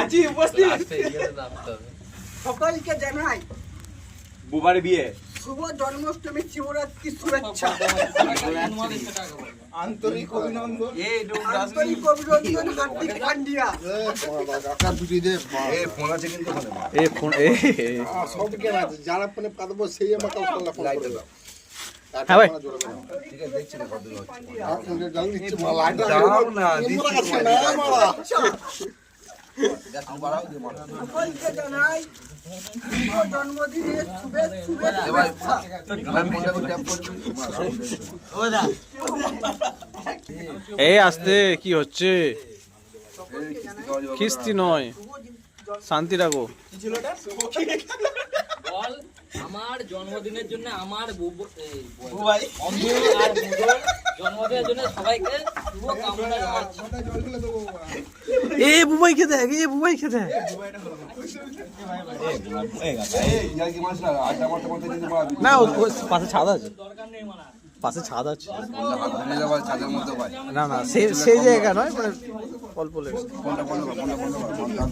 আজি উপস্থিত সকলকে জানাই বুবার বিয়ে শুভ জন্মাষ্টমী শিবরাত্রি শুভেচ্ছা আন্তরিক অভিনন্দন আন্তরিক অভিনন্দন হার্দিক পান্ডিয়া কাকা দুটি দে এ ফোন আছে কিন্তু এ ফোন এ সব কে আছে যারা ফোনে পাবো সেই আমাকে ফোন লাইট দাও হ্যাঁ ভাই ঠিক আছে দেখছি না কত হচ্ছে আপনাদের জল দিচ্ছি লাইট দাও না দিচ্ছি না মারা বাড়াও দে মারা সকলকে জানাই জন্মদিনের শুভেচ্ছা ভাই আমি ফোনটা করে ট্যাপ করছি ওদা এই আস্তে কি হচ্ছে খিস্তি নয় শান্তি রাখো বল আমার জন্মদিনের জন্য আমার ভাই বন্ধু আর বুড়োর জন্মদিনের জন্য সবাইকে শুভ কামনা জানাচ্ছি এ বুবাই খেতে এ বুবাই খেতে এই কি মাছ না আটা মারতে মারতে দিতে পারবি না পাশে ছাদ আছে দরকার নেই মানা পাশে ছাদ আছে হাত ভেঙে যাবে ছাদের মধ্যে ভাই না না সেই জায়গা নয় মানে অল্প লেগে ফোনটা বন্ধ কর